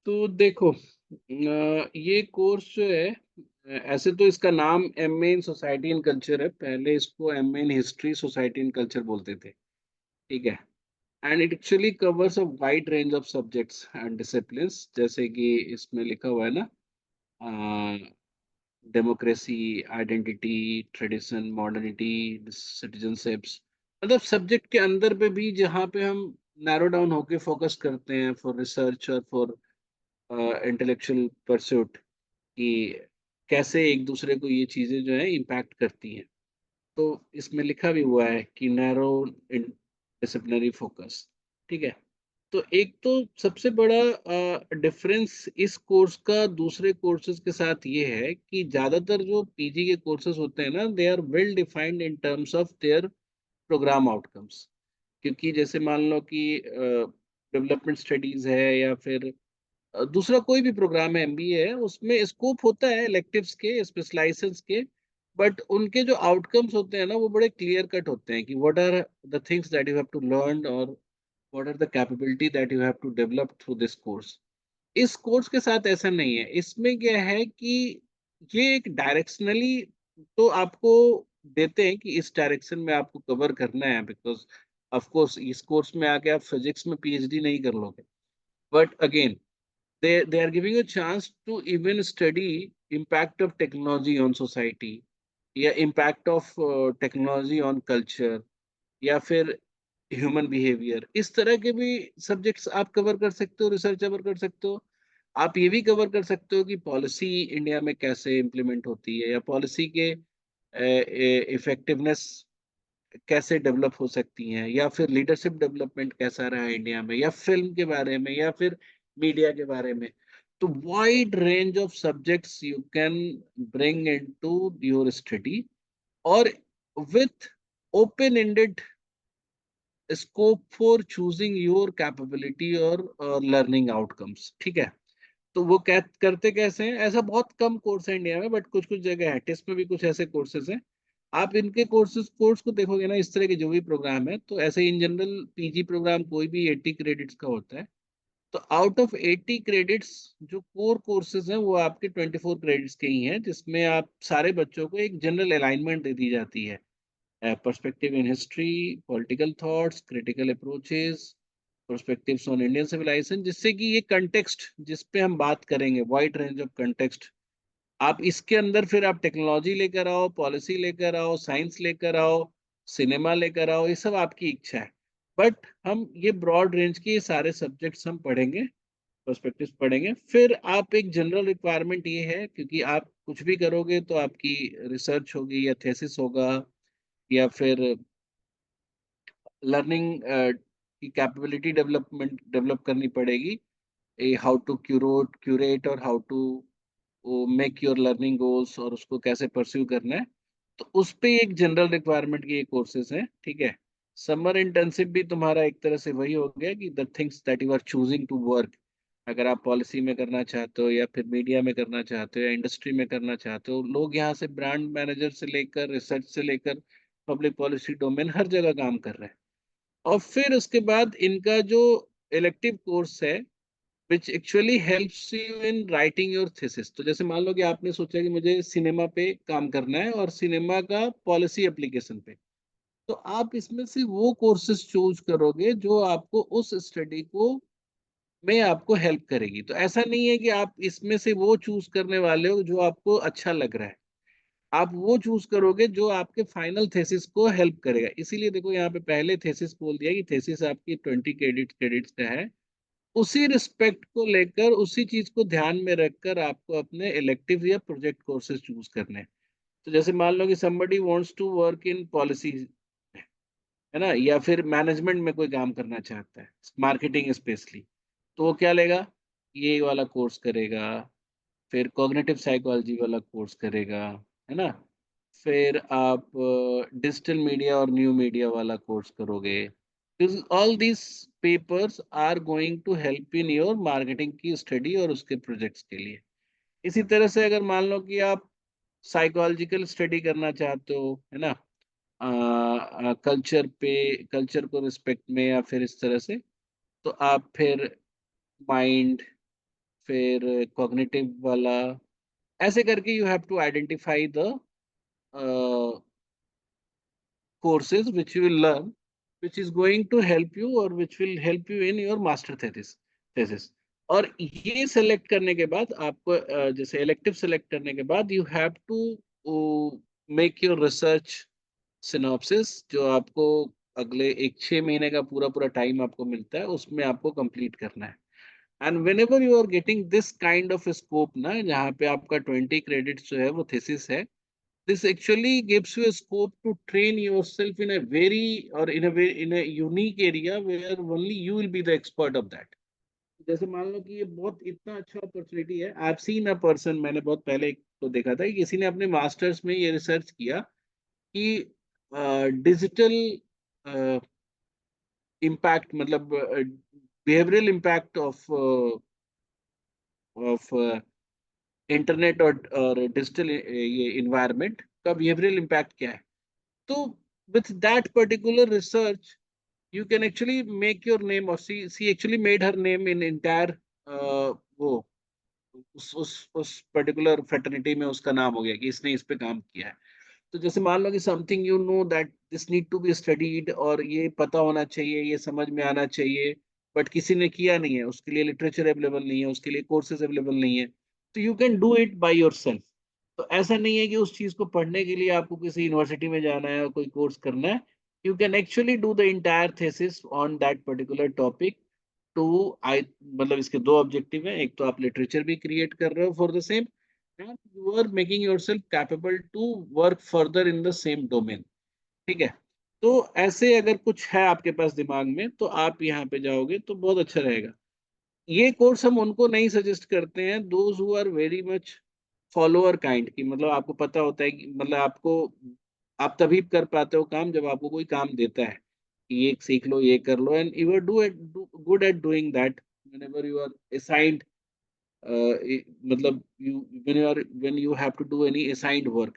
तो देखो, ये कोर्स जो है, ऐसे तो इसका नाम MA in society and culture है। पहले इसको MA in history society and culture बोलते थे। ठीक है। And it actually covers a wide range of subjects and disciplines, जैसे कि इसमें लिखा हुआ है ना, democracy, identity, tradition, modernity, citizenships. मतलब सब्जेक्ट के अंदर पे भी जहाँ पे हम नैरो डाउन होके फोकस करते हैं फॉर रिसर्च और फॉर इंटेलेक्चुअल परस्यूट, कि कैसे एक दूसरे को ये चीजें जो है इम्पैक्ट करती हैं। तो इसमें लिखा भी हुआ है कि नैरो डिसिप्लिनरी फोकस। ठीक है। तो एक तो सबसे बड़ा डिफरेंस इस कोर्स का दूसरे कोर्सेज के साथ ये है कि ज्यादातर जो पीजी के कोर्सेज होते हैं ना, they are well defined in terms of their program outcomes. क्योंकि जैसे मान लो कि डेवलपमेंट स्टडीज है, या फिर दूसरा कोई भी प्रोग्राम है, एमबीए है, उसमें स्कोप होता है इलेक्टिव्स के, स्पेशलाइजेशंस के। बट उनके जो आउटकम्स होते हैं ना, वो बड़े क्लियर कट होते हैं कि what are the things that you have to learn, और what are the capability that you have to develop through this course. इस कोर्स के साथ ऐसा नहीं है। इसमें क्या है कि ये एक डायरेक्शनली तो आपको देते हैं कि इस डायरेक्शन में आपको कवर करना है, बिकॉज ऑफ कोर्स इस कोर्स में आके आप फिजिक्स में पीएचडी नहीं कर लोगे। But again, they are giving a chance to even study impact of technology on society, या impact of technology on culture, या फिर ह्यूमन बिहेवियर। इस तरह के भी सब्जेक्ट्स आप कवर कर सकते हो, रिसर्च कवर कर सकते हो। आप ये भी कवर कर सकते हो कि पॉलिसी इंडिया में कैसे इम्प्लीमेंट होती है, या पॉलिसी के इफेक्टिवनेस कैसे डेवलप हो सकती हैं, या फिर लीडरशिप डेवलपमेंट कैसा रहा है इंडिया में, या फिल्म के बारे में, या फिर मीडिया के बारे में। तो wide range of subjects you can bring into your study, और with open ended scope for choosing your capability और लर्निंग आउटकम्स। ठीक है। तो वो करते कैसे हैं, ऐसा बहुत कम कोर्स है इंडिया में, बट कुछ कुछ जगह है। टेस्ट में भी कुछ ऐसे कोर्सेज हैं। आप इनके कोर्स को देखोगे ना, इस तरह के जो भी प्रोग्राम है, तो ऐसे इन जनरल पीजी प्रोग्राम कोई भी 80 क्रेडिट्स का होता है। तो आउट ऑफ 80 क्रेडिट्स, जो कोर कोर्सेज हैं वो आपके 24 क्रेडिट्स के ही हैं, जिसमें आप सारे बच्चों को एक जनरल अलाइनमेंट दे दी जाती है। Perspective in history, political thoughts, critical approaches, perspectives on Indian civilization, जिससे कि ये कंटेक्स्ट जिस पे हम बात करेंगे, वाइड रेंज ऑफ कंटेक्स्ट, आप इसके अंदर फिर आप टेक्नोलॉजी लेकर आओ, पॉलिसी लेकर आओ, साइंस लेकर आओ, सिनेमा लेकर आओ, ये सब आपकी इच्छा है। बट हम ये ब्रॉड रेंज के ये सारे सब्जेक्ट्स हम पढ़ेंगे, पर्सपेक्टिव्स पढ़ेंगे। फिर आप एक जनरल रिक्वायरमेंट ये है, क्योंकि आप कुछ भी करोगे तो आपकी रिसर्च होगी, या थेसिस होगा, या फिर लर्निंग की कैपेबिलिटी डेवलप करनी पड़ेगी, हाउ टू क्यूरेट और how to make your learning goals, और उसको कैसे परस्यू करना है। तो उस पे एक जनरल रिक्वायरमेंट की कोर्सेज हैं। ठीक है। समर इंटर्नशिप भी तुम्हारा एक तरह से वही हो गया कि the things that you are choosing to work. अगर आप पॉलिसी में करना चाहते हो, या फिर मीडिया में करना चाहते हो, या इंडस्ट्री में करना चाहते हो, लोग यहाँ से ब्रांड मैनेजर से लेकर रिसर्च से लेकर पब्लिक पॉलिसी डोमेन हर जगह काम कर रहे हैं। और फिर उसके बाद इनका जो इलेक्टिव कोर्स है, which actually helps you in writing your thesis. तो जैसे मान लो कि आपने सोचा कि मुझे सिनेमा पे काम करना है, और सिनेमा का पॉलिसी एप्लीकेशन पे, तो आप इसमें से वो कोर्सेज चूज करोगे जो आपको उस स्टडी को में आपको हेल्प करेगी। तो ऐसा नहीं है कि आप इसमें से वो चूज करने वाले हो जो आपको अच्छा लग रहा है। आप वो चूज करोगे जो आपके फाइनल थेसिस को हेल्प करेगा। इसीलिए देखो यहाँ पे पहले थेसिस बोल दिया कि थेसिस आपकी 20 क्रेडिट्स का है। उसी रिस्पेक्ट को लेकर, उसी चीज को ध्यान में रखकर आपको अपने इलेक्टिव या प्रोजेक्ट कोर्सेज चूज करने हैं। तो जैसे मान लो कि somebody wants to work in policy, है ना, या फिर मैनेजमेंट में कोई काम करना चाहता है, मार्केटिंग स्पेशली, तो वो क्या लेगा, ये वाला कोर्स करेगा। फिर कॉग्निटिव साइकोलॉजी वाला कोर्स करेगा, है ना। फिर आप डिजिटल मीडिया और न्यू मीडिया वाला कोर्स करोगे। All these papers are going to help in your marketing की स्टडी और उसके प्रोजेक्ट्स के लिए। इसी तरह से अगर मान लो कि आप साइकोलॉजिकल स्टडी करना चाहते हो, है ना, कल्चर को रिस्पेक्ट में, या फिर इस तरह से, तो आप फिर माइंड, फिर कॉग्निटिव वाला, ऐसे करके you have to identify the courses which you will learn, which is going to help you or which will help you in your master thesis. और ये सेलेक्ट करने के बाद आपको जैसे इलेक्टिव सेलेक्ट करने के बाद you have to make your research synopsis, जो आपको अगले 1-6 महीने का पूरा पूरा टाइम आपको मिलता है, उसमें आपको कंप्लीट करना है. And whenever you are getting this kind of scope ना, जहाँ पे आपका 20 क्रेडिट्स जो है वो थीसिस है, this actually gives you a scope to train yourself in a very or in a unique area where only you will be the expert of that. जैसे मान लो कि ये बहुत इतना अच्छा अपॉर्चुनिटी है. I have seen a person, मैंने बहुत पहले एक तो देखा था कि किसी ने अपने मास्टर्स में ये रिसर्च किया कि डिजिटल इम्पैक्ट, मतलब बिहेवियरल इम्पैक्ट ऑफ इंटरनेट और डिजिटल ये इन्वायरमेंट का बिहेवियरल इम्पैक्ट क्या है. तो with that particular research, you can actually make your name, or she actually made her name in entire वो उस पर्टिकुलर फ्रेटर्निटी में उसका नाम हो गया कि इसने इस पे काम किया है. तो जैसे मान लो कि something you know that this need to be studied, और ये पता होना चाहिए, ये समझ में आना चाहिए, बट किसी ने किया नहीं है, उसके लिए लिटरेचर अवेलेबल नहीं है, उसके लिए कोर्सेज अवेलेबल नहीं है, तो you can do it by yourself. तो ऐसा नहीं है कि उस चीज को पढ़ने के लिए आपको किसी यूनिवर्सिटी में जाना है और कोई कोर्स करना है. You can actually do the entire thesis on that particular topic. Two I मतलब इसके दो ऑब्जेक्टिव हैं. एक तो आप लिटरेचर भी क्रिएट कर रहे हो for the same, and you are making yourself capable to work further in the same domain. ठीक है. तो ऐसे अगर कुछ है आपके पास दिमाग में, तो आप यहाँ पे जाओगे तो बहुत अच्छा रहेगा. ये कोर्स हम उनको नहीं सजेस्ट करते हैं, those who are very much follower kind की, मतलब आपको पता होता है कि मतलब आपको, आप तभी कर पाते हो काम जब आपको कोई काम देता है कि ये सीख लो, ये कर लो, and you are good at doing that whenever you are assigned. मतलब when you have to do any assigned work,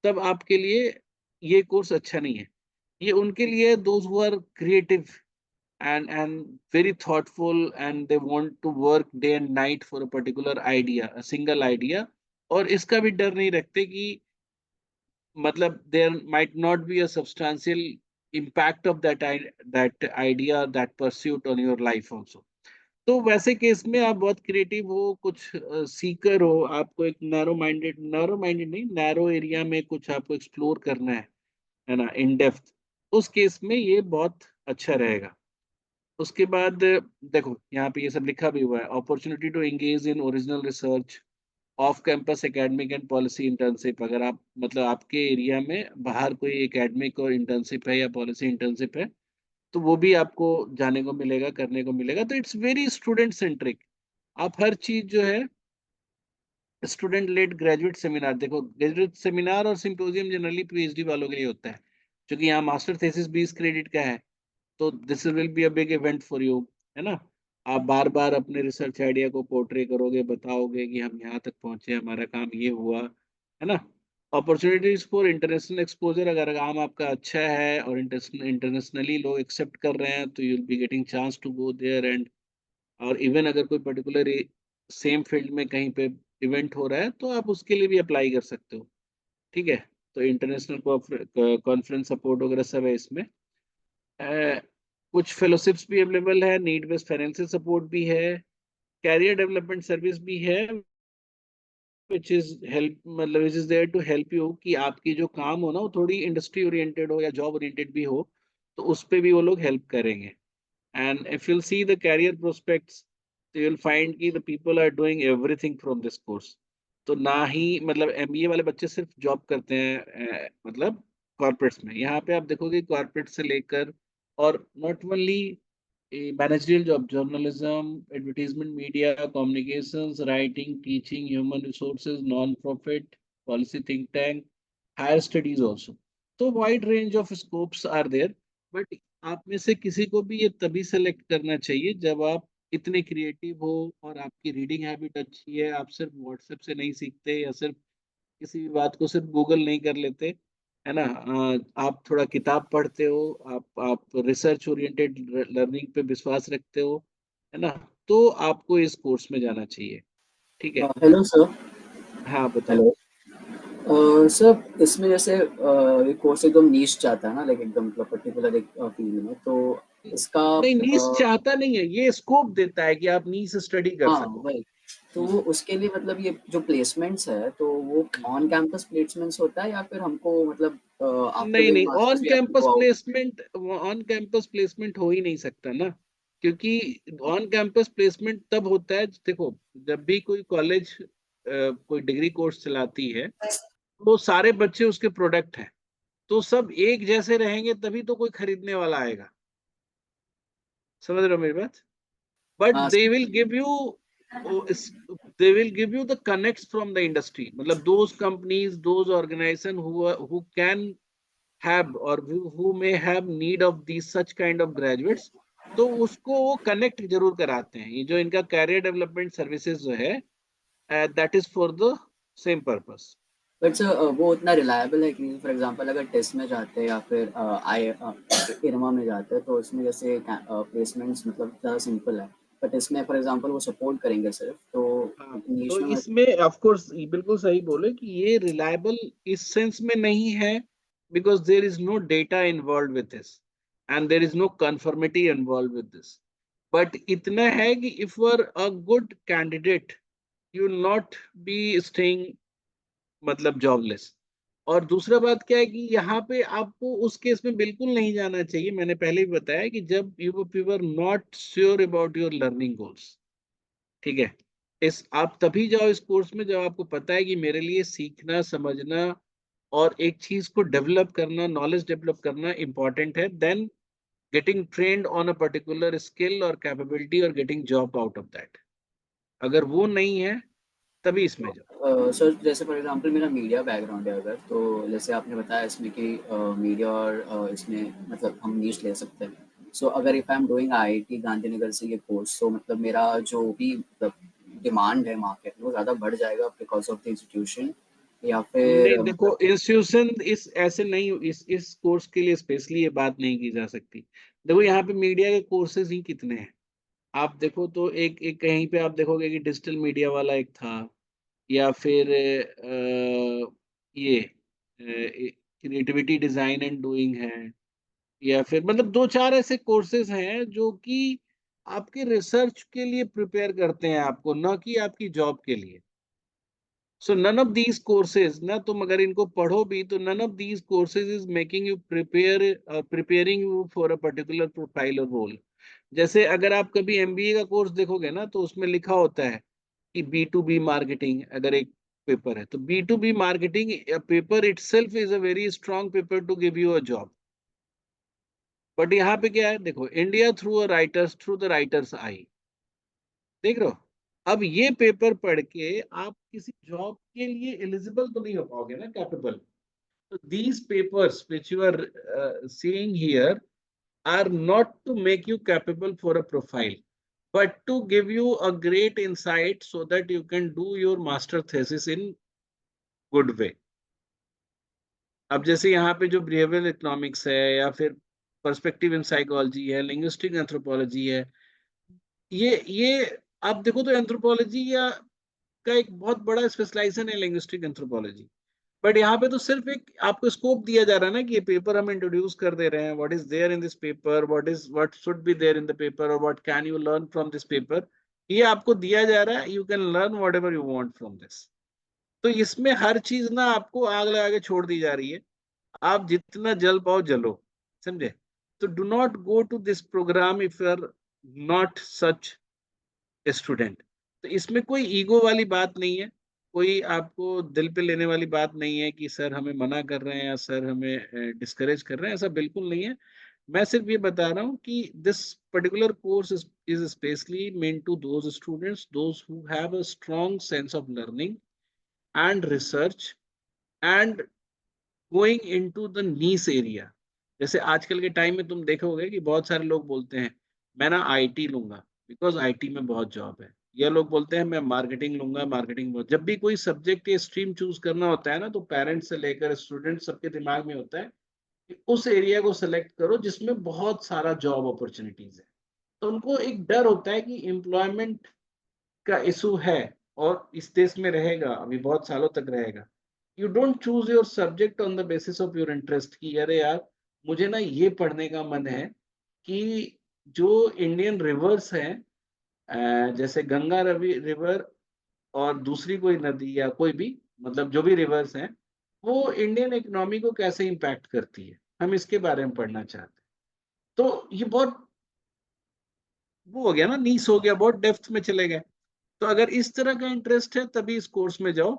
तब आपके लिए ये कोर्स अच्छा नहीं है. ये उनके लिए those who are creative and very thoughtful, and they want to work day and night for a particular idea, a single idea, और इसका भी डर नहीं रखते कि मतलब there might not be a substantial impact of that idea, that pursuit on your life also. तो वैसे केस में आप बहुत क्रिएटिव हो, कुछ सीकर हो, आपको एक नैरो माइंडेड नहीं, नैरो एरिया में कुछ आपको एक्सप्लोर करना है ना, इन डेप्थ, उस केस में ये बहुत अच्छा रहेगा. उसके बाद देखो यहाँ पे ये सब लिखा भी हुआ है. Opportunity to engage in original research, off campus academic and policy internship. अगर आप मतलब आपके एरिया में बाहर कोई एकेडमिक और इंटर्नशिप है या पॉलिसी इंटर्नशिप है, तो वो भी आपको जाने को मिलेगा, करने को मिलेगा. तो इट्स वेरी स्टूडेंट सेंट्रिक. आप हर चीज जो है, स्टूडेंट लेड ग्रेजुएट सेमिनार, देखो ग्रेजुएट सेमिनार और सिंपोजियम जनरली पीएचडी वालों के लिए होता है, क्योंकि यहाँ मास्टर थीसिस 20 क्रेडिट का है. तो this will be a big event for you, है ना. आप बार बार अपने रिसर्च आइडिया को पोर्ट्रे करोगे, बताओगे कि हम यहाँ तक पहुंचे, हमारा काम ये हुआ, है ना. अपॉर्चुनिटीज फॉर इंटरनेशनल एक्सपोजर, अगर काम आपका अच्छा है और इंटरनेशनली लोग एक्सेप्ट कर रहे हैं, तो you will be getting chance to go there. And और इवन अगर कोई पर्टिकुलर सेम फील्ड में कहीं पे इवेंट हो रहा है, तो आप उसके लिए भी अप्लाई कर सकते हो. ठीक है. तो इंटरनेशनल कॉन्फ्रेंस सपोर्ट वगैरह सब है इसमें. अ, कुछ फेलोशिप्स भी अवेलेबल है, नीड बेस्ड फाइनेंशियल सपोर्ट भी है, कैरियर डेवलपमेंट सर्विस भी है, विच इज हेल्प मतलब which is there to help you कि आपकी जो काम हो ना, वो थोड़ी इंडस्ट्री ओरिएंटेड हो या जॉब ओरिएंटेड भी हो, तो उस पे भी वो लोग हेल्प करेंगे. And if you'll see the career prospects, so you'll find कि the people are doing everything from this course. तो ना ही मतलब एमबीए वाले बच्चे सिर्फ जॉब करते हैं मतलब कॉर्पोरेट्स में. यहाँ पे आप देखोगे कॉर्पोरेट से लेकर, और not only managerial job, journalism, advertisement, media, communications, writing, teaching, human resources, non profit, policy, think tank, higher studies also. तो wide range of scopes are there. But आप में से किसी को भी ये तभी सेलेक्ट करना चाहिए जब आप इतने क्रिएटिव हो और आपकी रीडिंग हैबिट अच्छी है, आप सिर्फ व्हाट्सएप से नहीं सीखते, या सिर्फ किसी भी बात को सिर्फ गूगल नहीं कर लेते, है ना. आप थोड़ा किताब पढ़ते हो, आप रिसर्च ओरिएंटेड लर्निंग पे विश्वास रखते हो, है ना. तो आपको इस कोर्स में जाना चाहिए. ठीक है। Hello sir. हाँ बताओ। हेलो। सर इसमें जैसे ये कोर्स एकदम नीश चाहता है ना, लाइक एकदम मतलब पर्टिकुलर एक फील्ड में, तो इसका नहीं, नीश चाहता नहीं है, ये स्कोप देता है कि आप नीश स्टडी कर हाँ सको। वही। तो हम्म। उसके लिए मतलब ये जो प्लेसमेंट्स है तो वो हम्म। ऑन कैंपस प्लेसमेंट्स होता है या फिर हमको मतलब आफ्टर नहीं डूइंग नहीं, masters we have to go out? On campus placement हो ही नहीं सकता ना, क्योंकि ऑन कैंपस प्लेसमेंट तब होता है, देखो, जब भी कोई कॉलेज कोई डिग्री कोर्स चलाती है, तो सारे बच्चे उसके प्रोडक्ट हैं, तो सब एक जैसे रहेंगे तभी तो कोई खरीदने वाला आएगा। समझ रहे हो मेरी बात? बट हाँ they sir. Will give you they will give you the connects from the industry, मतलब those companies, those organisation who can have or who may have need of these such kind of graduates, तो उसको वो connect जरूर कराते हैं। ये जो इनका कैरियर डेवलपमेंट सर्विसेज जो है, that is for the same purpose. But sir वो उतना रिलायबल है कि फॉर एग्जांपल अगर टेस्ट में जाते हैं या फिर आई इरमा में जाते हैं तो उसमें जैसे प्लेसमेंट्स मतलब ज़्यादा सिंपल है, बट इसमें फॉर एग्जांपल वो सपोर्ट करेंगे सिर्फ तो हाँ, नीश तो में इसमें ऑफ कोर्स बिल्कुल सही बोले कि ये रिलायबल इस सेंस में नहीं है, because there is no data involve with this and there is no conformity involve with this. But इतना है कि if you are a good candidate, you will not be staying, मतलब जॉबलेस। और दूसरा बात क्या है कि यहाँ पे आपको उस केस में बिल्कुल नहीं जाना चाहिए, मैंने पहले भी बताया कि जब you are not sure about your learning goals. ठीक है, इस आप तभी जाओ इस कोर्स में जब आपको पता है कि मेरे लिए सीखना, समझना और एक चीज को डेवलप करना, नॉलेज डेवलप करना इंपॉर्टेंट है, then getting trained on a particular skill और कैपेबिलिटी और getting job out of that. अगर वो नहीं है तभी इसमें जाओ। सर जैसे फॉर एग्जांपल मेरा मीडिया बैकग्राउंड है अगर, तो जैसे आपने बताया इसमें कि मीडिया और इसमें मतलब हम नीश ले सकते हैं। सो अगर if I am doing IIT Gandhinagar से ये कोर्स, तो मतलब मेरा जो भी मतलब डिमांड है मार्केट में वो ज़्यादा बढ़ जाएगा बिकॉज ऑफ द इंस्टीट्यूशन, या नहीं फिर देखो, मतलब इंस्टीट्यूशन इस ऐसे नहीं, इस कोर्स के लिए स्पेशली ये बात नहीं की जा सकती। देखो यहाँ पे मीडिया के कोर्सेज ही कितने हैं। आप देखो तो एक एक कहीं पे आप देखोगे कि डिजिटल मीडिया वाला एक था, या फिर ये क्रिएटिविटी डिजाइन एंड डूइंग है, या फिर मतलब दो चार ऐसे कोर्सेज हैं जो कि आपके रिसर्च के लिए प्रिपेयर करते हैं आपको, ना कि आपकी जॉब के लिए। So none of these courses ना, तुम अगर इनको पढ़ो भी तो none of these courses is making you preparing you for a particular profile और रोल। जैसे अगर आप कभी एमबीए का कोर्स देखोगे ना, तो उसमें लिखा होता है कि बी टू बी मार्केटिंग अगर एक पेपर है, तो B to B marketing paper itself is a very strong paper to give you a job. But यहाँ पे क्या है, देखो, India through a writers, through the writers eye, देख रहे हो? अब ये पेपर पढ़ के आप किसी जॉब के लिए एलिजिबल तो नहीं हो पाओगे ना, capable. So these papers which you are seeing here are not to make you capable for a profile, but to give you a great insight so that you can do your master thesis in good way. अब जैसे यहाँ पे जो behavioural economics है, या फिर perspective in psychology है, linguistic anthropology है, ये आप देखो तो एंथ्रोपोलॉजी या का एक बहुत बड़ा स्पेशलाइजेशन है लिंग्विस्टिक एंथ्रोपोलॉजी। बट यहाँ पे तो सिर्फ एक आपको स्कोप दिया जा रहा है ना कि ये पेपर हम इंट्रोड्यूस कर दे रहे हैं, what is there in this paper, what should be there in the paper, और what can you learn from this paper. ये आपको दिया जा रहा है, you can learn whatever you want from this. तो इसमें हर चीज ना आपको आग लगा के छोड़ दी जा रही है, आप जितना जल पाओ जलो। समझे? तो do not go to this program if you are not such student. तो इसमें कोई ईगो वाली बात नहीं है, कोई आपको दिल पे लेने वाली बात नहीं है कि सर हमें मना कर रहे हैं या सर हमें डिस्करेज कर रहे हैं, ऐसा बिल्कुल नहीं है। मैं सिर्फ ये बता रहा हूँ कि this particular course is specially meant to those students those who have a strong sense of learning and research and going into the niche area. जैसे आजकल के टाइम में तुम देखोगे कि बहुत सारे लोग बोलते हैं मैं ना आईटी लूंगा बिकॉज आईटी में बहुत जॉब है, या लोग बोलते हैं मैं मार्केटिंग लूंगा, मार्केटिंग बहुत। जब भी कोई सब्जेक्ट या स्ट्रीम चूज करना होता है ना, तो पेरेंट्स से लेकर स्टूडेंट सबके दिमाग में होता है कि उस एरिया को सेलेक्ट करो जिसमें बहुत सारा जॉब अपॉर्चुनिटीज है। तो उनको एक डर होता है कि एम्प्लॉयमेंट का इशू है, और इस देश में रहेगा, अभी बहुत सालों तक रहेगा। You don't choose your subject on the basis of your interest कि अरे यार, मुझे ना ये पढ़ने का मन है कि जो इंडियन रिवर्स हैं, जैसे गंगा रवि रिवर और दूसरी कोई नदी या कोई भी, मतलब जो भी रिवर्स हैं, वो इंडियन इकोनॉमी को कैसे इम्पैक्ट करती है, हम इसके बारे में पढ़ना चाहते हैं। तो ये बहुत वो हो गया ना, नीस हो गया, बहुत डेप्थ में चले गए। तो अगर इस तरह का इंटरेस्ट है तभी इस कोर्स में जाओ,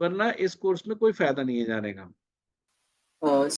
वरना इस कोर्स में कोई फायदा नहीं है जाने का। अ,